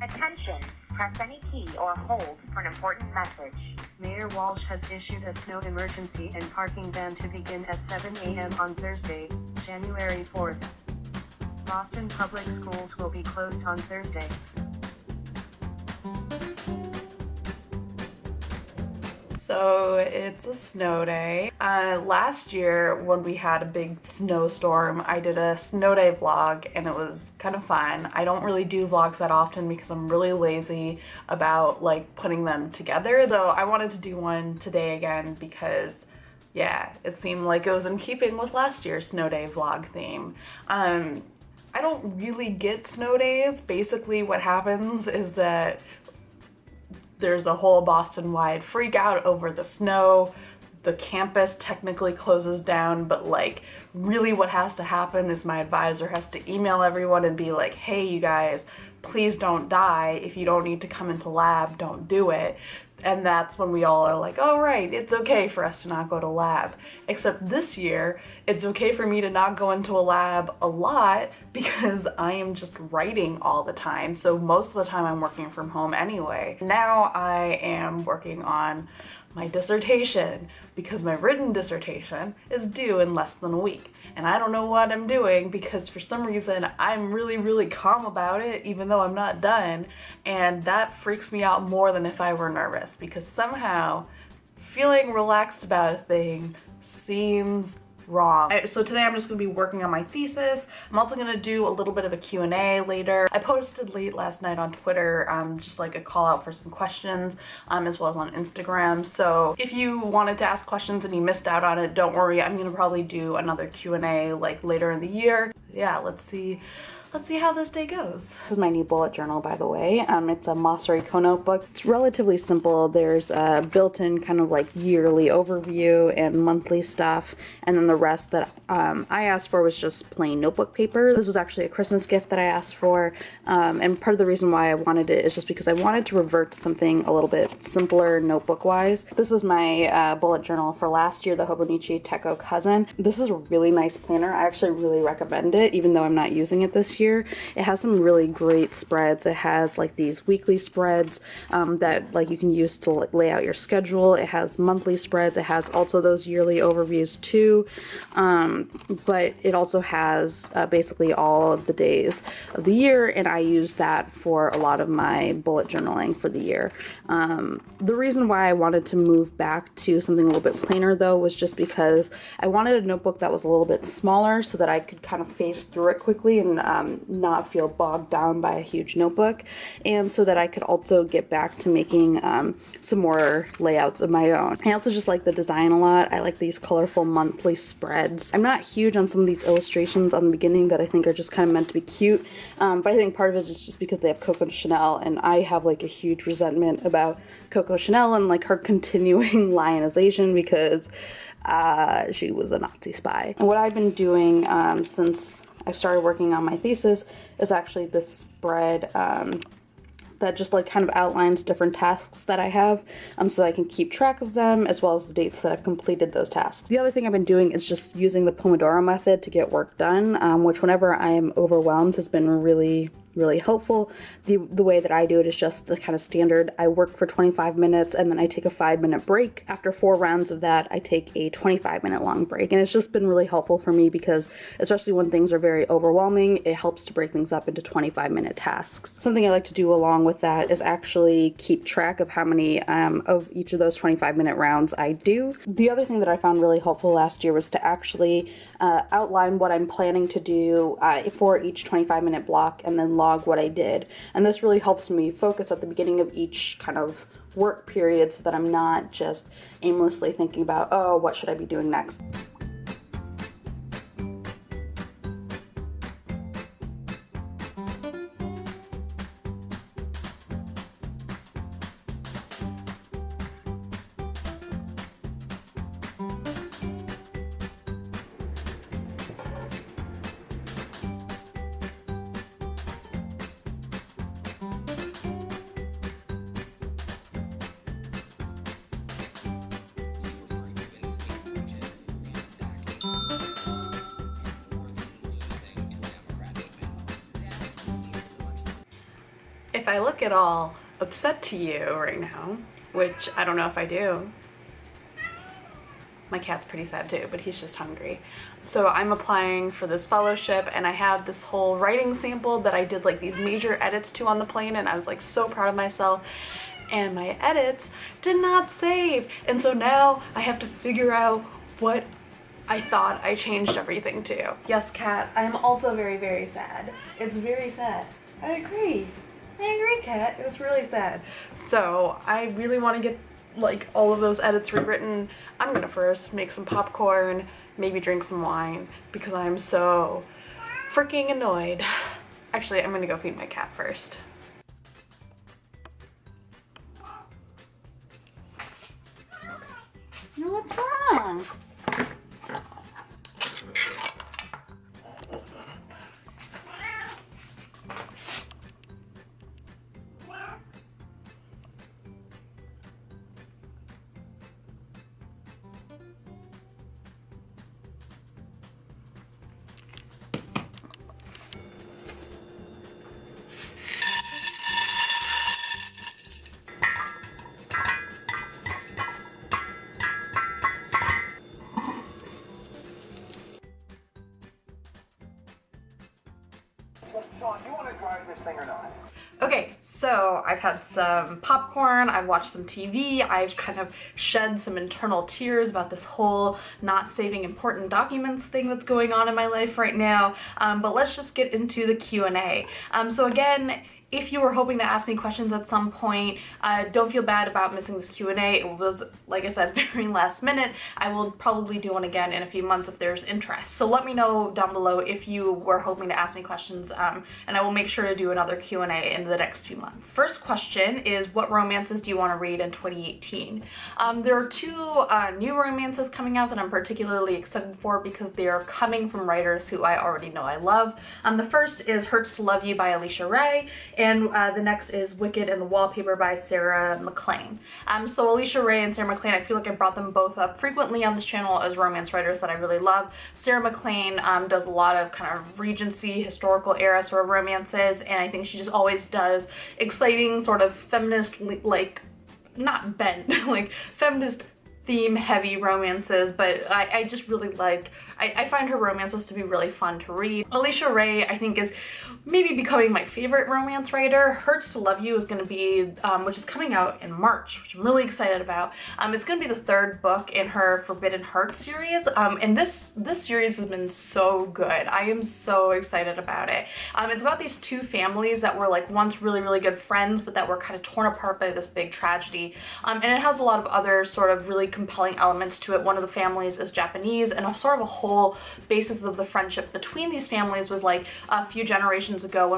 Attention, press any key or hold for an important message. Mayor Walsh has issued a snow emergency and parking ban to begin at 7 a.m. on Thursday, January 4th. Boston Public Schools will be closed on Thursday. So it's a snow day. Last year when we had a big snowstorm, I did a snow day vlog and it was kind of fun. I don't really do vlogs that often because I'm really lazy about like putting them together, though I wanted to do one today again because yeah, it seemed like it was in keeping with last year's snow day vlog theme. I don't really get snow days. Basically what happens is that there's a whole Boston-wide freak out over the snow. The campus technically closes down, but like really what has to happen is my advisor has to email everyone and be like, hey you guys, please don't die. If you don't need to come into lab, don't do it. And that's when we all are like, oh right, it's okay for us to not go to lab. Except this year, it's okay for me to not go into a lab a lot because I am just writing all the time. So most of the time I'm working from home anyway. Now I am working on my dissertation because my written dissertation is due in less than a week. And I don't know what I'm doing because for some reason I'm really calm about it even though I'm not done, and that freaks me out more than if I were nervous because somehow feeling relaxed about a thing seems wrong. So today I'm just going to be working on my thesis. I'm also going to do a little bit of a Q&A later. I posted late last night on Twitter just like a call out for some questions as well as on Instagram. So if you wanted to ask questions and you missed out on it, don't worry. I'm going to probably do another Q&A like later in the year. Yeah, let's see how this day goes. This is my new bullet journal, by the way. It's a Masaryko notebook. It's relatively simple. There's a built-in kind of like yearly overview and monthly stuff, and then the rest that I asked for was just plain notebook paper. This was actually a Christmas gift that I asked for, and part of the reason why I wanted it is just because I wanted to revert to something a little bit simpler notebook-wise. This was my bullet journal for last year, the Hobonichi Techo Cousin. This is a really nice planner. I actually really recommend it, even though I'm not using it this year. It has some really great spreads. It has like these weekly spreads that like you can use to like lay out your schedule. It has monthly spreads. It has also those yearly overviews too, but it also has basically all of the days of the year, and I use that for a lot of my bullet journaling for the year. The reason why I wanted to move back to something a little bit plainer though was just because I wanted a notebook that was a little bit smaller so that I could kind of phase through it quickly and not feel bogged down by a huge notebook, and so that I could also get back to making some more layouts of my own. I also just like the design a lot. I like these colorful monthly spreads. I'm not huge on some of these illustrations on the beginning that I think are just kind of meant to be cute, but I think part of it is just because they have Coco Chanel, and I have like a huge resentment about Coco Chanel and like her continuing lionization because she was a Nazi spy. And what I've been doing since I started working on my thesis is actually this spread that just like kind of outlines different tasks that I have so I can keep track of them as well as the dates that I've completed those tasks. The other thing I've been doing is just using the Pomodoro method to get work done, which whenever I am overwhelmed has been really helpful. The way that I do it is just the kind of standard. I work for 25 minutes and then I take a 5-minute break. After 4 rounds of that, I take a 25-minute long break. And it's just been really helpful for me because especially when things are very overwhelming, it helps to break things up into 25-minute tasks. Something I like to do along with that is actually keep track of how many of each of those 25-minute rounds I do. The other thing that I found really helpful last year was to actually outline what I'm planning to do for each 25-minute block and then log what I did. And this really helps me focus at the beginning of each kind of work period so that I'm not just aimlessly thinking about, oh, what should I be doing next? if I look at all upset to you right now, which I don't know if I do, my cat's pretty sad too, but he's just hungry. So I'm applying for this fellowship, and I have this whole writing sample that I did like these major edits to on the plane, and I was like so proud of myself. And my edits did not save. And so now I have to figure out what I thought I changed everything to. Yes, Kat, I'm also very, very sad. It's very sad. I agree, Kat. It was really sad. So I really want to get like all of those edits rewritten. I'm gonna first make some popcorn, maybe drink some wine, because I'm so freaking annoyed. Actually, I'm gonna go feed my cat first. No, what's wrong? Sean, do you want to drive this thing or not? Okay, so I've had some popcorn, I've watched some TV, I've kind of shed some internal tears about this whole not saving important documents thing that's going on in my life right now, but let's just get into the Q&A. So again, if you were hoping to ask me questions at some point, don't feel bad about missing this Q&A. It was, like I said, very last minute. I will probably do one again in a few months if there's interest. So let me know down below if you were hoping to ask me questions, and I will make sure to do another Q&A in the next few months. First question is, what romances do you want to read in 2018? There are two new romances coming out that I'm particularly excited for because they are coming from writers who I already know I love. The first is Hurts to Love You by Alicia Ray, and the next is Wicked and the Wallpaper by Sarah McLean. So Alicia Ray and Sarah McLean, I feel like I brought them both up frequently on this channel as romance writers that I really love. Sarah McLean does a lot of kind of Regency, historical era sort of romances, and I think she just always does exciting sort of feminist, like, not bent, like feminist theme heavy romances, but I just really like, I find her romances to be really fun to read. Alicia Ray, I think, is maybe becoming my favorite romance writer. Hurts to Love You is going to be, which is coming out in March, which I'm really excited about. It's going to be the third book in her Forbidden Heart series, and this series has been so good. I am so excited about it. It's about these two families that were like once really, really good friends, but that were kind of torn apart by this big tragedy, and it has a lot of other sort of really compelling elements to it. One of the families is Japanese, and a sort of a whole basis of the friendship between these families was like a few generations ago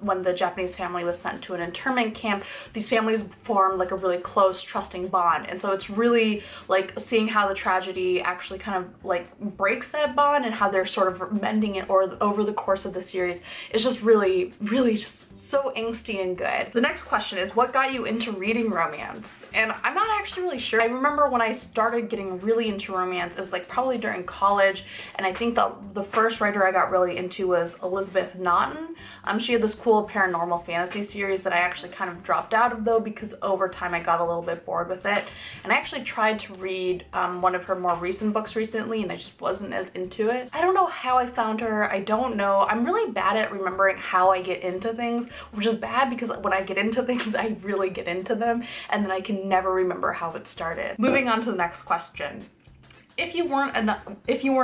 when the Japanese family was sent to an internment camp. These families formed like a really close, trusting bond, and so it's really like seeing how the tragedy actually kind of like breaks that bond and how they're sort of mending it over the course of the series. It's just really, really just so angsty and good. The next question is, what got you into reading romance? And I'm not actually really sure. I remember when I started getting really into romance, it was like probably during college, and I think that the first writer I got really into was Elizabeth Naughton. She had this cool paranormal fantasy series that I actually kind of dropped out of though, because over time I got a little bit bored with it. And I actually tried to read one of her more recent books recently, and I just wasn't as into it. I don't know how I found her. I don't know. I'm really bad at remembering how I get into things, which is bad because when I get into things, I really get into them, and then I can never remember how it started. Moving on to the next question. If you weren't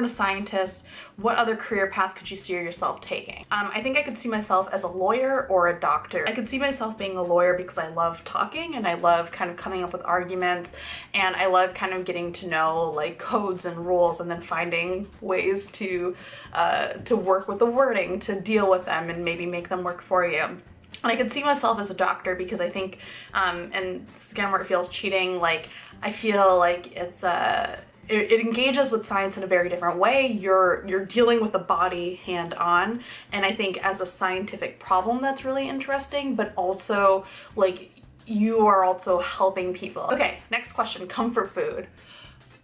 a scientist, what other career path could you see yourself taking? I think I could see myself as a lawyer or a doctor. I could see myself being a lawyer because I love talking and I love kind of coming up with arguments, and I love kind of getting to know like codes and rules and then finding ways to work with the wording to deal with them and maybe make them work for you. And I could see myself as a doctor because I think, and this is again where it feels cheating, like I feel like it engages with science in a very different way. You're dealing with the body hand on, and I think as a scientific problem that's really interesting, but also like you are also helping people. Okay, next question, comfort food.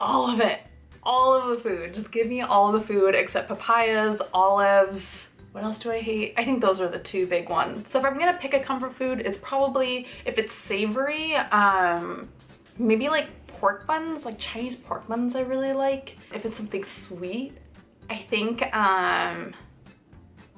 All of it. All of the food. Just give me all the food except papayas, olives, What else do I hate? I think those are the two big ones. So if I'm gonna pick a comfort food, it's probably, if it's savory, maybe like pork buns, like Chinese pork buns I really like. If it's something sweet, I think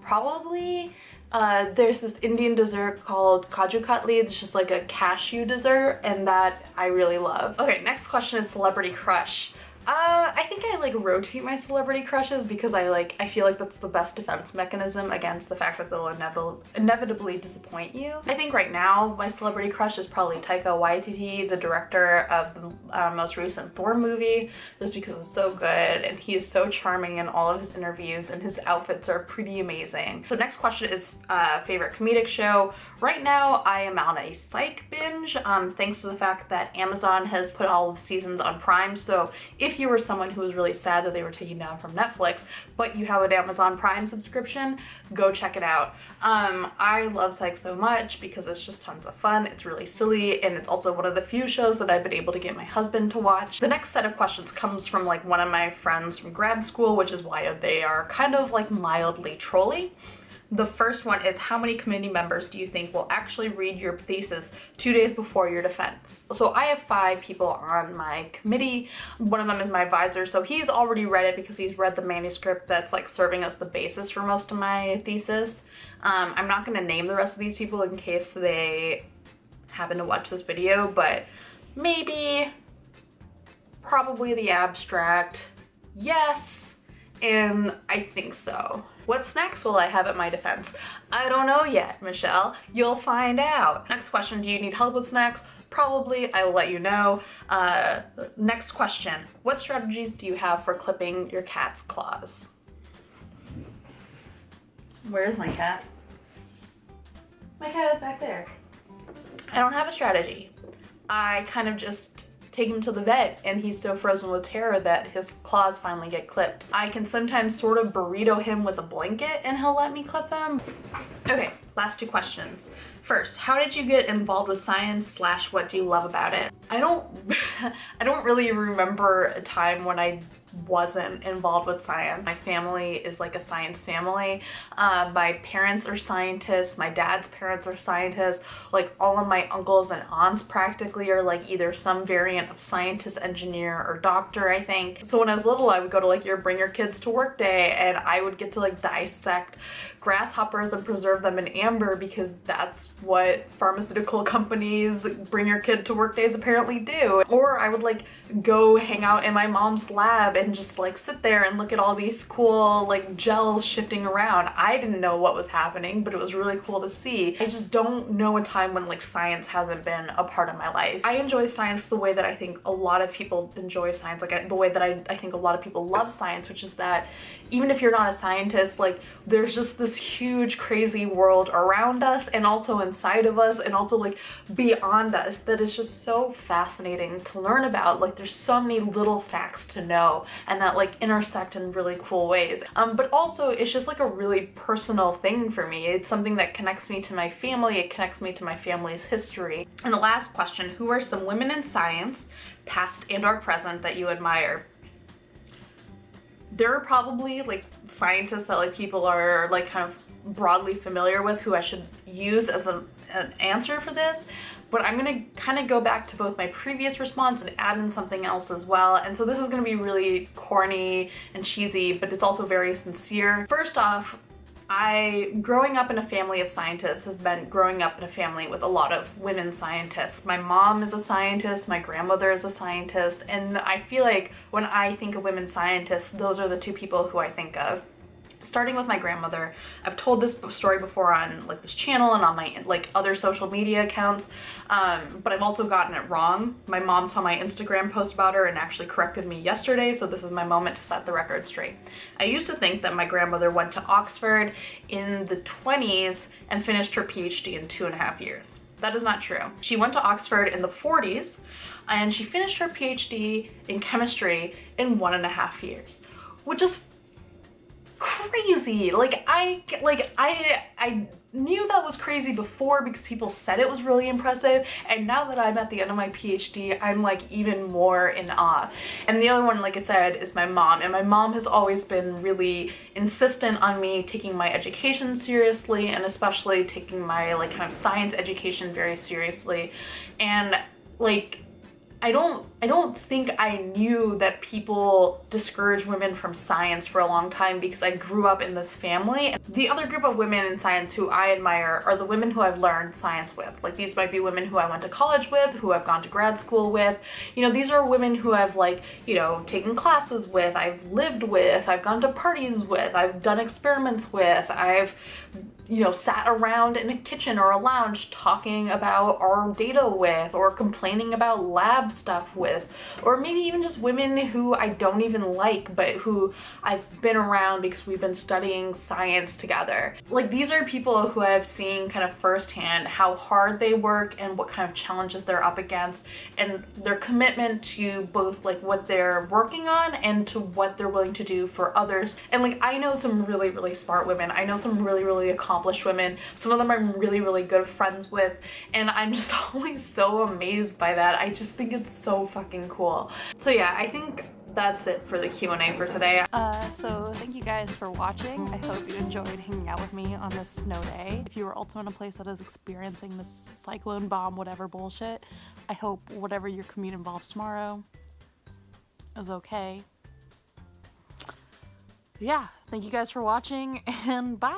probably there's this Indian dessert called Kaju Katli. It's just like a cashew dessert, and that I really love. Okay, next question is celebrity crush. I think I like rotate my celebrity crushes because I feel like that's the best defense mechanism against the fact that they'll inevitably disappoint you. I think right now my celebrity crush is probably Taika Waititi, the director of the most recent Thor movie, just because it's so good and he is so charming in all of his interviews and his outfits are pretty amazing. So next question is favorite comedic show. Right now I am on a Psych binge thanks to the fact that Amazon has put all of the seasons on Prime. So if you were someone who was really sad that they were taking down from Netflix, but you have an Amazon Prime subscription, go check it out. I love Psych so much because it's just tons of fun, it's really silly, and it's also one of the few shows that I've been able to get my husband to watch. The next set of questions comes from like one of my friends from grad school, which is why they are kind of like mildly trolly. The first one is, how many committee members do you think will actually read your thesis 2 days before your defense? So I have 5 people on my committee. One of them is my advisor, so he's already read it because he's read the manuscript that's like serving as the basis for most of my thesis. I'm not gonna name the rest of these people in case they happen to watch this video, but maybe, probably the abstract, yes, and I think so. What snacks will I have at my defense? I don't know yet, Michelle. You'll find out. Next question, do you need help with snacks? Probably, I will let you know. Next question, what strategies do you have for clipping your cat's claws? Where's my cat? My cat is back there. I don't have a strategy. I kind of just take him to the vet and he's so frozen with terror that his claws finally get clipped. I can sometimes sort of burrito him with a blanket and he'll let me clip them. Okay, last 2 questions. First, how did you get involved with science / what do you love about it? I don't really remember a time when I wasn't involved with science. My family is like a science family. My parents are scientists, my dad's parents are scientists, like all of my uncles and aunts practically are like either some variant of scientist, engineer, or doctor, I think. So when I was little, I would go to like your bring your kids to work day and I would get to like dissect grasshoppers and preserve them in amber because that's what pharmaceutical companies bring your kid to work days apparently do. Or I would like go hang out in my mom's lab and just like sit there and look at all these cool like gels shifting around. I didn't know what was happening, but it was really cool to see. I just don't know a time when like science hasn't been a part of my life. I enjoy science the way that I think a lot of people enjoy science, like the way that I think a lot of people love science, which is that even if you're not a scientist, like there's just this huge crazy world around us and also inside of us and also like beyond us that is just so fascinating to learn about. Like there's so many little facts to know and that like intersect in really cool ways. But also it's just like a really personal thing for me. It's something that connects me to my family, it connects me to my family's history. And the last question, who are some women in science, past and or present, that you admire? There are probably like scientists that like people are like kind of broadly familiar with who I should use as an answer for this, but I'm gonna kind of go back to both my previous response and add in something else as well. And so this is gonna be really corny and cheesy, but it's also very sincere. First off, growing up in a family of scientists has been growing up in a family with a lot of women scientists. My mom is a scientist, my grandmother is a scientist, and I feel like when I think of women scientists, those are the 2 people who I think of. Starting with my grandmother, I've told this story before on like this channel and on my like other social media accounts, but I've also gotten it wrong. My mom saw my Instagram post about her and actually corrected me yesterday, so this is my moment to set the record straight. I used to think that my grandmother went to Oxford in the 20s and finished her PhD in 2.5 years. That is not true. She went to Oxford in the 40s and she finished her PhD in chemistry in 1.5 years, which is crazy. Like I knew that was crazy before because people said it was really impressive, and now that I'm at the end of my PhD, I'm like even more in awe. And the other one, like I said, is my mom, and my mom has always been really insistent on me taking my education seriously, and especially taking my like kind of science education very seriously. And like I don't think I knew that people discourage women from science for a long time because I grew up in this family. And the other group of women in science who I admire are the women who I've learned science with. Like these might be women who I went to college with, who I've gone to grad school with. You know, these are women who I've like, you know, taken classes with, I've lived with, I've gone to parties with, I've done experiments with, I've, you know, sat around in a kitchen or a lounge talking about our data with, or complaining about lab stuff with, or maybe even just women who I don't even like, but who I've been around because we've been studying science together. Like these are people who I've seen kind of firsthand how hard they work and what kind of challenges they're up against, and their commitment to both like what they're working on and to what they're willing to do for others. And like I know some really, really smart women. I know some really, really accomplished women. Some of them I'm really, really good friends with, and I'm just always so amazed by that. I just think it's so fucking cool. So yeah, I think that's it for the Q&A for today. So thank you guys for watching. I hope you enjoyed hanging out with me on this snow day. If you are also in a place that is experiencing this cyclone bomb, whatever bullshit, I hope whatever your commute involves tomorrow is okay. Yeah, thank you guys for watching, and bye.